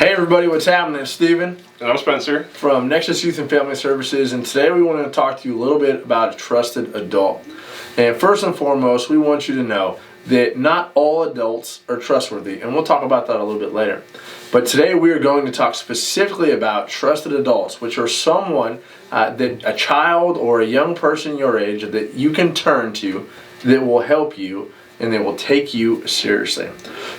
Hey everybody, what's happening? It's Steven. And I'm Spencer. From Nexus Youth and Family Services, and today we want to talk to you a little bit about a trusted adult. And first and foremost, we want you to know that not all adults are trustworthy, and we'll talk about that a little bit later. But today we are going to talk specifically about trusted adults, which are someone that a child or a young person your age that you can turn to that will help you and they will take you seriously.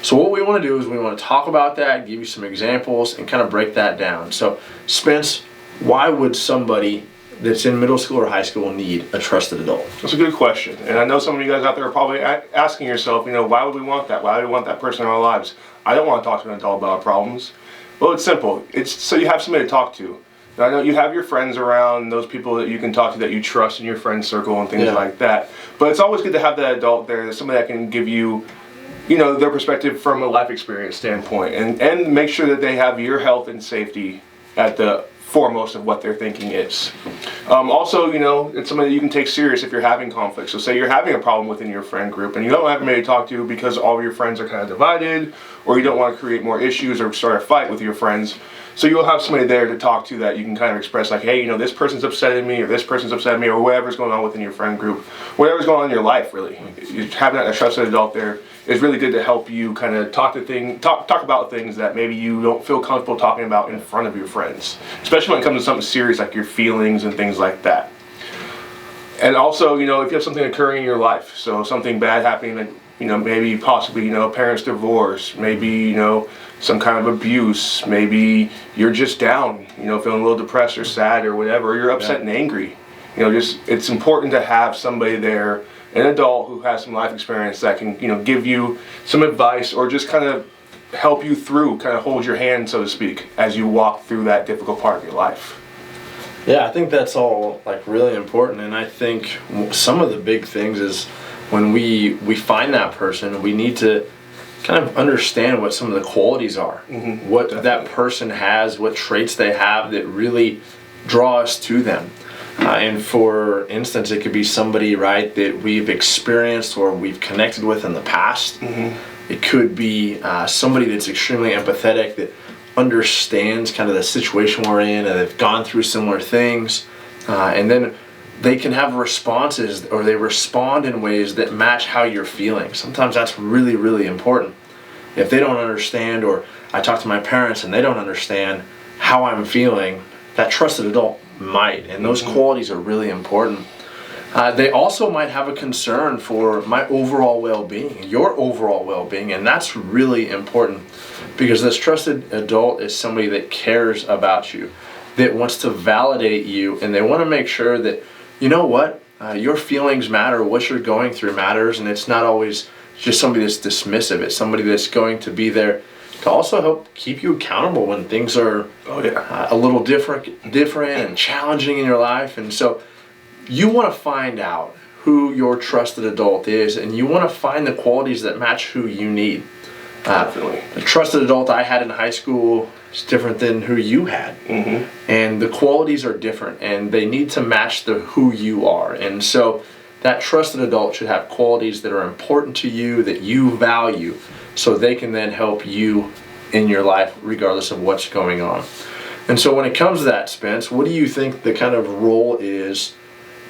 So what we want to do is we want to talk about that, give you some examples, and kind of break that down. So Spence, why would somebody that's in middle school or high school need a trusted adult? That's a good question. And I know some of you guys out there are probably asking yourself, why would we want that? Why do we want that person in our lives? I don't want to talk to an adult about our problems. Well, it's simple. It's so you have somebody to talk to. Now, I know you have your friends around, those people that you can talk to that you trust in your friend circle and things like that. But it's always good to have that adult there, somebody that can give you, their perspective from a life experience standpoint, and make sure that they have your health and safety at the foremost of what their thinking is. Also, it's somebody that you can take serious if you're having conflict. So say you're having a problem within your friend group and you don't have anybody to talk to because all of your friends are kind of divided, or you don't want to create more issues or start a fight with your friends. So you'll have somebody there to talk to that you can kind of express like, hey, this person's upsetting me, or this person's upsetting me, or whatever's going on within your friend group, whatever's going on in your life, really. Having a trusted adult there is really good to help you kind of talk about things that maybe you don't feel comfortable talking about in front of your friends, especially when it comes to something serious like your feelings and things like that. And also, if you have something occurring in your life, so something bad happening, like, maybe possibly, parents' divorce, maybe, some kind of abuse, maybe you're just down, feeling a little depressed or sad or whatever, or you're upset and angry. It's important to have somebody there, an adult who has some life experience that can, give you some advice or just kind of help you through, kind of hold your hand, so to speak, as you walk through that difficult part of your life. Yeah, I think that's all really important, and I think some of the big things is when we find that person, we need to kind of understand what some of the qualities are, what that person has, what traits they have that really draw us to them. And for instance, it could be somebody, right, that we've experienced or we've connected with in the past. It could be somebody that's extremely empathetic, that understands kind of the situation we're in, and they've gone through similar things. And then they can have responses, or they respond in ways that match how you're feeling. Sometimes that's really, really important. If they don't understand, or I talk to my parents and they don't understand how I'm feeling, that trusted adult might, and those qualities are really important. They also might have a concern for my overall well-being, your overall well-being, and that's really important because this trusted adult is somebody that cares about you, that wants to validate you, and they want to make sure that, your feelings matter, what you're going through matters, and it's not always just somebody that's dismissive. It's somebody that's going to be there to also help keep you accountable when things are a little different and challenging in your life. And so you want to find out who your trusted adult is, and you want to find the qualities that match who you need. Definitely. The trusted adult I had in high school is different than who you had. And the qualities are different, and they need to match who you are. And so that trusted adult should have qualities that are important to you, that you value, so they can then help you in your life regardless of what's going on. And so when it comes to that, Spence, what do you think the kind of role is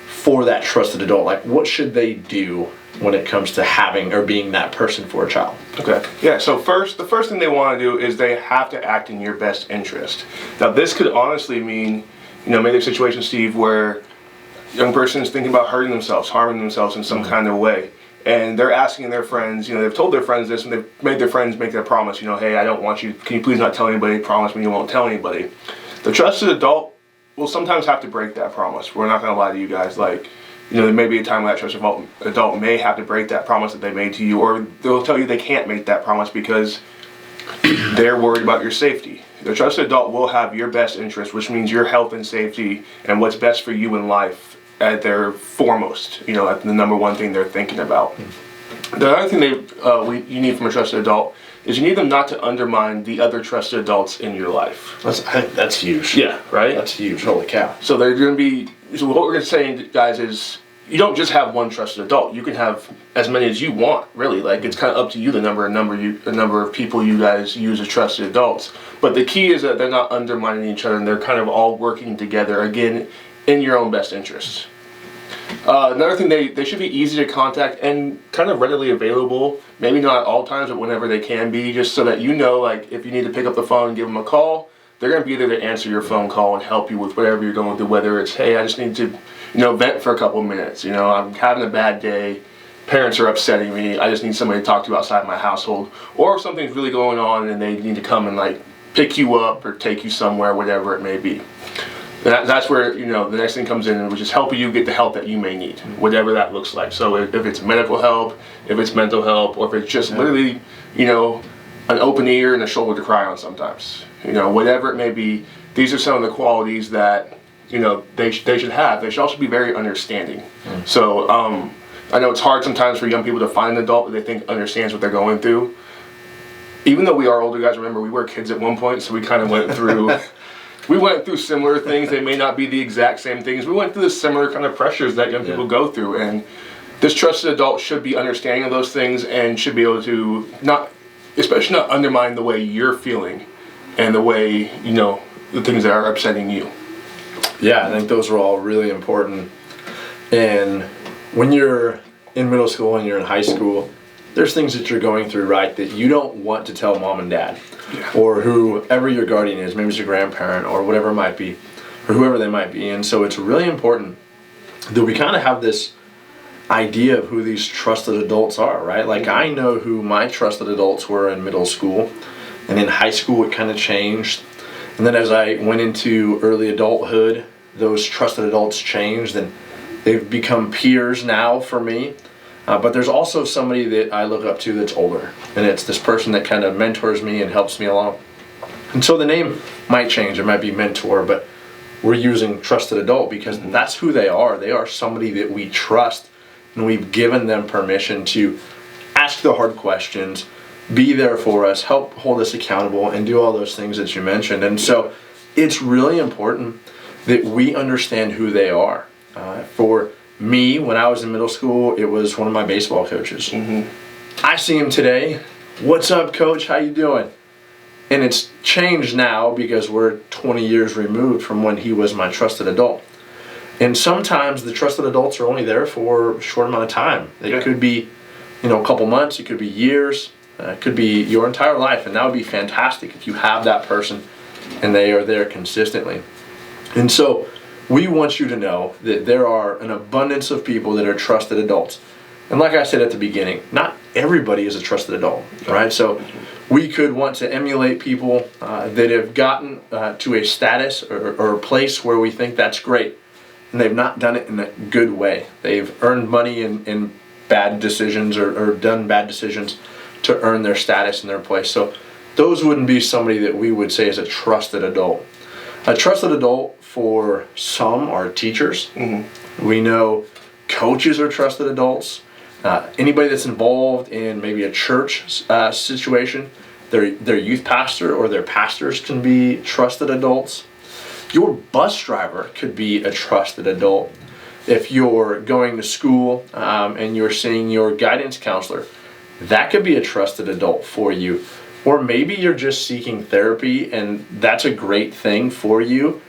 for that trusted adult? Like, what should they do when it comes to having or being that person for a child? Okay. Yeah, so the first thing they want to do is they have to act in your best interest. Now, this could honestly mean, maybe a situation, Steve, where a young person is thinking about hurting themselves, harming themselves in some kind of way. And they're asking their friends, they've told their friends this, and they've made their friends make their promise, hey, I don't want you, can you please not tell anybody, promise me you won't tell anybody. The trusted adult will sometimes have to break that promise. We're not going to lie to you guys. There may be a time when that trusted adult may have to break that promise that they made to you, or they'll tell you they can't make that promise because they're worried about your safety. The trusted adult will have your best interest, which means your health and safety and what's best for you in life at their foremost, at the number one thing they're thinking about. The other thing you need from a trusted adult is you need them not to undermine the other trusted adults in your life. I think that's huge. Yeah, right? That's huge. Holy cow. So they're going to be, so what we're going to say, guys, is you don't just have one trusted adult. You can have as many as you want, really. Like, it's kind of up to you the number of people you guys use as trusted adults. But the key is that they're not undermining each other, and they're kind of all working together, again, in your own best interests. Another thing, they should be easy to contact and kind of readily available. Maybe not at all times, but whenever they can be, just so that you know, like, if you need to pick up the phone and give them a call, they're going to be there to answer your phone call and help you with whatever you're going through, whether it's, hey, I just need to, vent for a couple of minutes. I'm having a bad day. Parents are upsetting me. I just need somebody to talk to outside my household. Or if something's really going on and they need to come and, like, pick you up or take you somewhere, whatever it may be. That's where, the next thing comes in, which is helping you get the help that you may need, whatever that looks like. So if it's medical help, if it's mental help, or if it's just literally, an open ear and a shoulder to cry on sometimes. Whatever it may be, these are some of the qualities that, they should have. They should also be very understanding. So I know it's hard sometimes for young people to find an adult that they think understands what they're going through. Even though we are older guys, remember, we were kids at one point, so we kind of went through... We went through similar things. They may not be the exact same things. We went through the similar kind of pressures that young people go through. And this trusted adult should be understanding of those things and should be able to especially not undermine the way you're feeling and the way, the things that are upsetting you. Yeah, I think those are all really important. And when you're in middle school and you're in high school, there's things that you're going through, right, that you don't want to tell mom and dad. Or whoever your guardian is, maybe it's your grandparent or whatever it might be, or whoever they might be. And so it's really important that we kind of have this idea of who these trusted adults are, right? Like, I know who my trusted adults were in middle school, and in high school it kind of changed. And then as I went into early adulthood, those trusted adults changed, and they've become peers now for me. But there's also somebody that I look up to that's older, and it's this person that kind of mentors me and helps me along. And so the name might change. It might be mentor, but we're using trusted adult because that's who they are. They are somebody that we trust, and we've given them permission to ask the hard questions, be there for us, help hold us accountable, and do all those things that you mentioned. And so it's really important that we understand who they are. For me, when I was in middle school, it was one of my baseball coaches. I see him today. What's up, coach? How you doing? And it's changed now because we're 20 years removed from when he was my trusted adult. And sometimes the trusted adults are only there for a short amount of time. It could be, a couple months. It could be years. It could be your entire life. And that would be fantastic if you have that person and they are there consistently. And so we want you to know that there are an abundance of people that are trusted adults. And like I said at the beginning, not everybody is a trusted adult, right? So we could want to emulate people that have gotten to a status or a place where we think that's great, and they've not done it in a good way. They've earned money in bad decisions or done bad decisions to earn their status in their place. So those wouldn't be somebody that we would say is a trusted adult. A trusted adult for some are teachers. We know coaches are trusted adults. Anybody that's involved in maybe a church situation, their youth pastor or their pastors can be trusted adults. Your bus driver could be a trusted adult. If you're going to school and you're seeing your guidance counselor, that could be a trusted adult for you. Or maybe you're just seeking therapy and that's a great thing for you.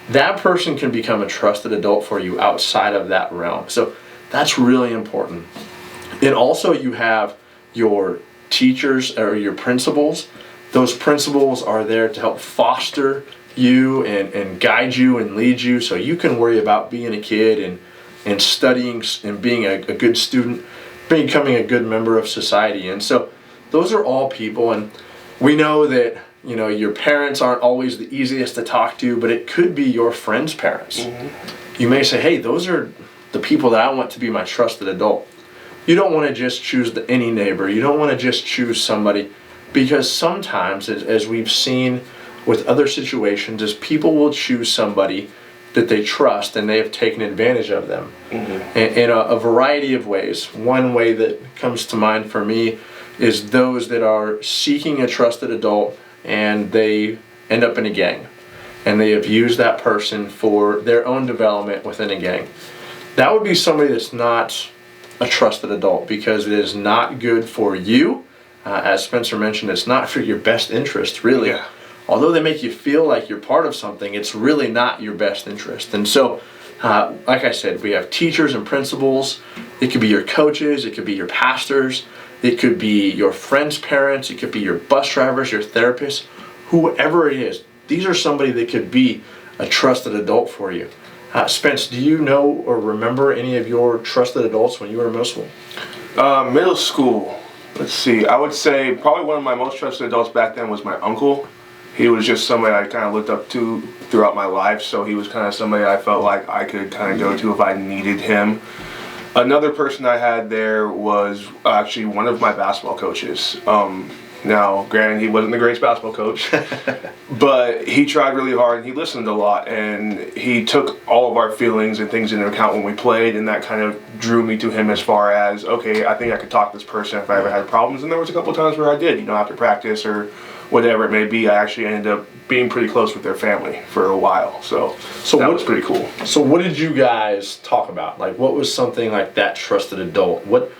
That person can become a trusted adult for you outside of that realm. So that's really important. And also you have your teachers or your principals. Those principals are there to help foster you and guide you and lead you so you can worry about being a kid and studying and being a good student, becoming a good member of society. And so those are all people, and we know that your parents aren't always the easiest to talk to, but it could be your friends' parents. You may say, hey, those are the people that I want to be my trusted adult. You don't want to just choose any neighbor. You don't want to just choose somebody, because sometimes, as we've seen with other situations, is people will choose somebody that they trust and they have taken advantage of them in a variety of ways. One way that comes to mind for me is those that are seeking a trusted adult and they end up in a gang and they have used that person for their own development within a gang. that would be somebody that's not a trusted adult, because it is not good for you. As Spencer mentioned, it's not for your best interest, really. Yeah. Although they make you feel like you're part of something, it's really not your best interest. And so, like I said, we have teachers and principals. It could be your coaches. It could be your pastors. It could be your friends' parents. It could be your bus drivers, your therapists, whoever it is. These are somebody that could be a trusted adult for you. Spence, do you know or remember any of your trusted adults when you were in middle school? Middle school, let's see. I would say probably one of my most trusted adults back then was my uncle. He was just somebody I kind of looked up to throughout my life, so he was kind of somebody I felt like I could kind of go to if I needed him. Another person I had there was actually one of my basketball coaches. Now, granted, he wasn't the greatest basketball coach, but he tried really hard and he listened a lot, and he took all of our feelings and things into account when we played, and that kind of drew me to him as far as, okay, I think I could talk to this person if I ever had problems. And there was a couple of times where I did, after practice or whatever it may be. I actually ended up being pretty close with their family for a while, so that was pretty cool. So what did you guys talk about? Like, what was something like that trusted adult? What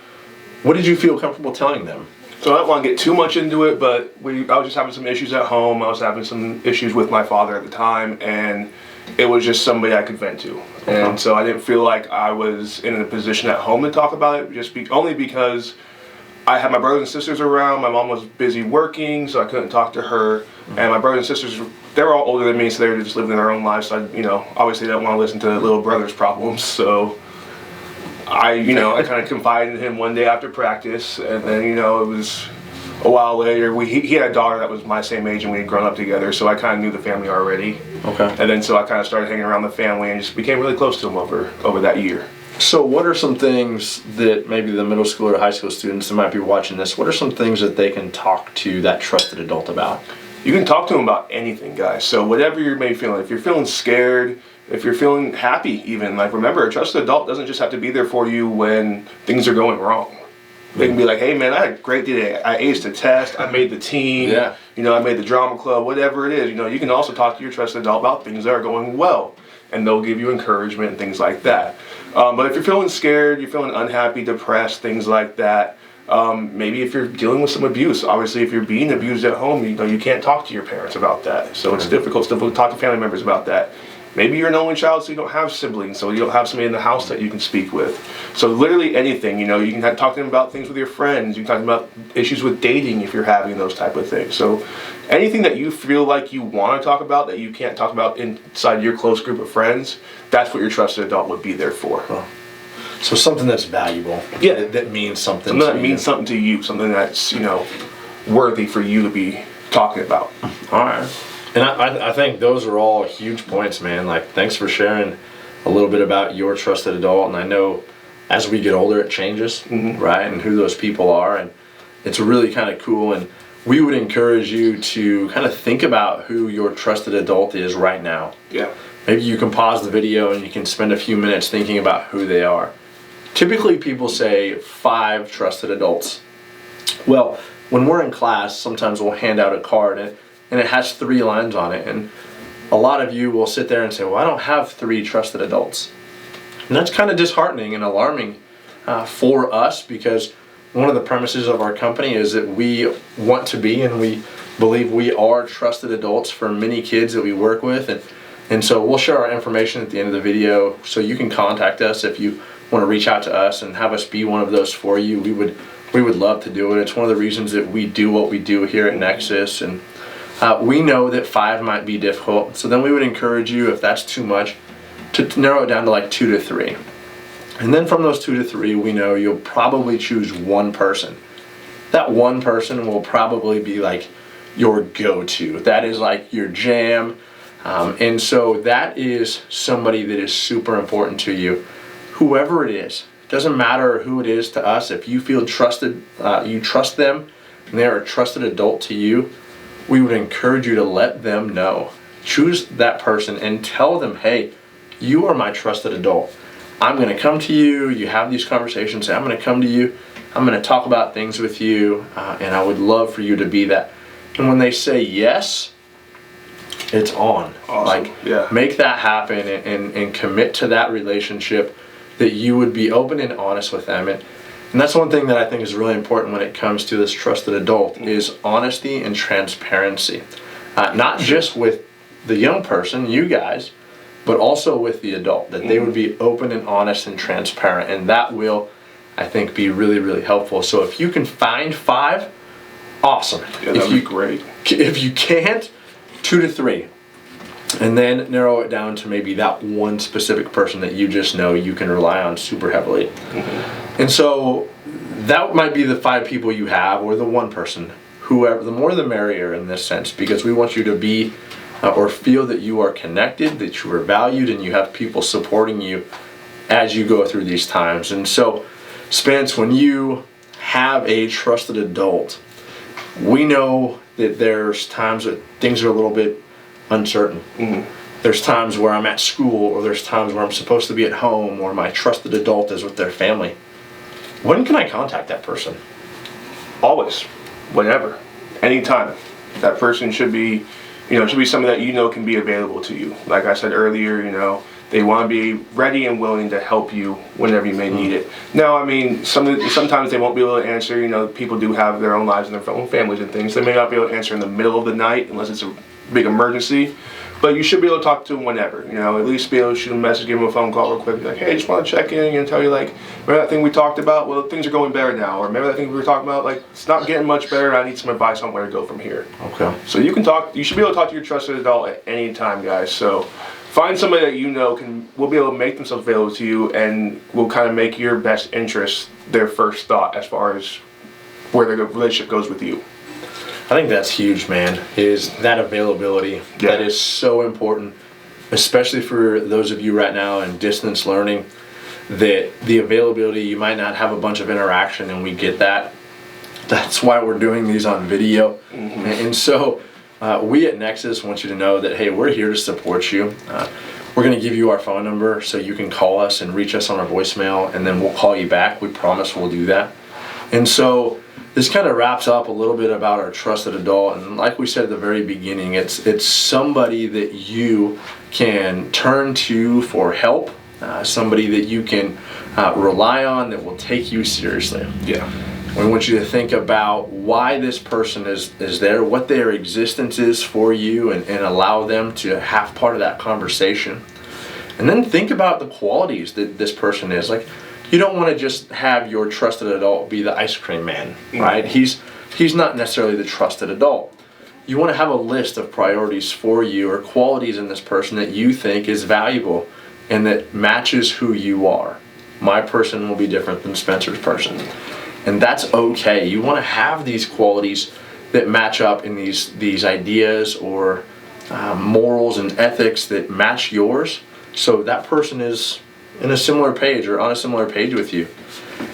did you feel comfortable telling them? So I don't want to get too much into it, but I was just having some issues at home. I was having some issues with my father at the time, and it was just somebody I could vent to. And so I didn't feel like I was in a position at home to talk about it, only because I had my brothers and sisters around. My mom was busy working, so I couldn't talk to her. And my brothers and sisters, they were all older than me, so they were just living their own lives. So obviously didn't want to listen to little brother's problems. So I kind of confided in him one day after practice, and then, it was a while later. He had a daughter that was my same age, and we had grown up together, so I kind of knew the family already. Okay. And then so I kind of started hanging around the family and just became really close to him over that year. So what are some things that maybe the middle school or high school students that might be watching this, what are some things that they can talk to that trusted adult about? You can talk to them about anything, guys. So whatever you're maybe feeling, if you're feeling scared, if you're feeling happy even, remember, a trusted adult doesn't just have to be there for you when things are going wrong. They can be like, hey man, I had a great day today. I aced a test, I made the team, Yeah. I made the drama club, whatever it is. You can also talk to your trusted adult about things that are going well, and they'll give you encouragement and things like that. But if you're feeling scared, you're feeling unhappy, depressed, things like that, maybe if you're dealing with some abuse, obviously if you're being abused at home, you can't talk to your parents about that. So it's difficult to talk to family members about that. Maybe you're an only child, so you don't have siblings, so you don't have somebody in the house that you can speak with. So literally anything, you can talk to them about things with your friends. You can talk about issues with dating if you're having those type of things. So anything that you feel like you want to talk about that you can't talk about inside your close group of friends, that's what your trusted adult would be there for. Oh. So something that's valuable. Yeah. That means something. Something that means something to you, something that's, worthy for you to be talking about. All right. And I think those are all huge points, man. Thanks for sharing a little bit about your trusted adult. And I know as we get older, it changes, right? And who those people are. And it's really kind of cool. And we would encourage you to kind of think about who your trusted adult is right now. Yeah. Maybe you can pause the video and you can spend a few minutes thinking about who they are. Typically, people say 5 trusted adults. Well, when we're in class, sometimes we'll hand out a card and it has 3 lines on it. And a lot of you will sit there and say, well, I don't have 3 trusted adults. And that's kind of disheartening and alarming for us, because one of the premises of our company is that we want to be, and we believe we are, trusted adults for many kids that we work with. And so we'll share our information at the end of the video, so you can contact us if you want to reach out to us and have us be one of those for you. We would love to do it. It's one of the reasons that we do what we do here at Nexus. And we know that 5 might be difficult, so then we would encourage you, if that's too much, to narrow it down to 2 to 3. And then from those 2 to 3, we know you'll probably choose one person. That one person will probably be your go-to. That is your jam. And so that is somebody that is super important to you. Whoever it is, doesn't matter who it is to us. If you feel trusted, you trust them, and they're a trusted adult to you, we would encourage you to let them know. Choose that person and tell them, hey, you are my trusted adult. I'm going to come to you. You have these conversations. Say, I'm going to come to you. I'm going to talk about things with you, and I would love for you to be that. And when they say yes, it's on. Awesome. Make that happen and commit to that relationship. that you would be open and honest with them. And that's one thing that I think is really important when it comes to this trusted adult is honesty and transparency. Not just with the young person, you guys, but also with the adult, that they would be open and honest and transparent. And that will, I think, be really, really helpful. So if you can find 5, awesome. Yeah, that'd be great. If you can't, 2 to 3. And then narrow it down to maybe that one specific person that you just know you can rely on super heavily. And so that might be the 5 people you have, or the one person. Whoever, the more the merrier in this sense, because we want you to be or feel that you are connected, that you are valued, and you have people supporting you as you go through these times. And so, Spence, when you have a trusted adult, we know that there's times that things are a little bit uncertain. There's times where I'm at school, or there's times where I'm supposed to be at home, or my trusted adult is with their family. When can I contact that person? Always, whenever, anytime. That person should be, should be somebody that can be available to you. Like I said earlier, they want to be ready and willing to help you whenever you may need it. Now, I mean, sometimes they won't be able to answer. People do have their own lives and their own families and things. They may not be able to answer in the middle of the night unless it's a big emergency. But you should be able to talk to them whenever. At least be able to shoot them a message, give them a phone call real quick. Be like, hey, just want to check in and tell you, remember that thing we talked about? Well, things are going better now. Or remember that thing we were talking about? It's not getting much better. I need some advice on where to go from here. Okay. So you can talk. You should be able to talk to your trusted adult at any time, guys. So find somebody that will be able to make themselves available to you, and will kind of make your best interest their first thought as far as where the relationship goes with you. I think that's huge, man, is that availability. Yeah. That is so important, especially for those of you right now in distance learning, that the availability, you might not have a bunch of interaction, and we get that. That's why we're doing these on video. And so we at Nexus want you to know that, hey, we're here to support you. We're going to give you our phone number so you can call us and reach us on our voicemail, and then we'll call you back. We promise we'll do that. And so this kind of wraps up a little bit about our trusted adult. And like we said at the very beginning, it's somebody that you can turn to for help, somebody that you can rely on, that will take you seriously. Yeah. We want you to think about why this person is there, what their existence is for you, and allow them to have part of that conversation. And then think about the qualities that this person is. You don't want to just have your trusted adult be the ice cream man, right? He's not necessarily the trusted adult. You want to have a list of priorities for you, or qualities in this person that you think is valuable and that matches who you are. My person will be different than Spencer's person. And that's okay. You want to have these qualities that match up in these ideas or morals and ethics that match yours, so that person is in a similar page or on a similar page with you.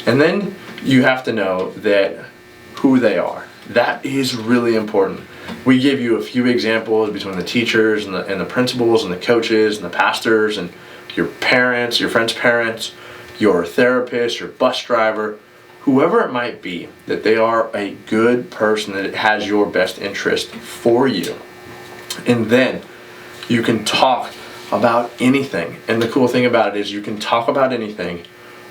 And then you have to know that who they are. That is really important. We give you a few examples between the teachers and the principals and the coaches and the pastors and your parents, your friends' parents, your therapist, your bus driver, whoever it might be, that they are a good person that has your best interest for you. And then you can talk about anything. And the cool thing about it is you can talk about anything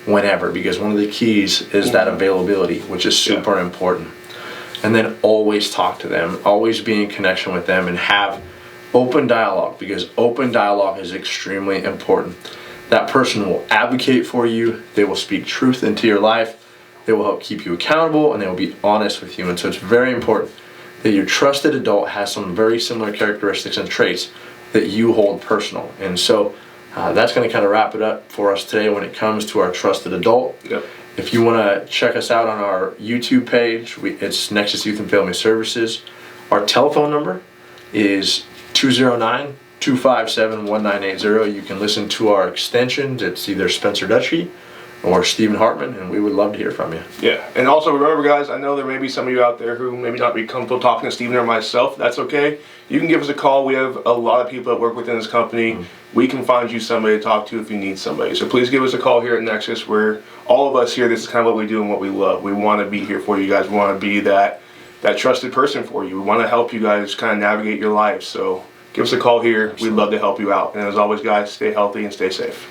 whenever, because one of the keys is that availability, which is super important. And then always talk to them, always be in connection with them, and have open dialogue, because open dialogue is extremely important. That person will advocate for you, they will speak truth into your life, they will help keep you accountable, and they will be honest with you. And so it's very important that your trusted adult has some very similar characteristics and traits that you hold personal. And so that's going to kind of wrap it up for us today when it comes to our trusted adult. Yep. If you want to check us out on our YouTube page, it's Nexus Youth and Family Services. Our telephone number is 209-257-1980. You can listen to our extensions. It's either Spencer Dutchie or Stephen Hartman, and we would love to hear from you. Yeah, and also remember, guys, I know there may be some of you out there who maybe not be comfortable talking to Stephen or myself. That's okay. You can give us a call. We have a lot of people that work within this company. We can find you somebody to talk to if you need somebody. So please give us a call here at Nexus. We're all of us here. This is kind of what we do and what we love. We want to be here for you guys. We want to be that trusted person for you. We want to help you guys kind of navigate your life. So give us a call here. We'd love to help you out. And as always, guys, stay healthy and stay safe.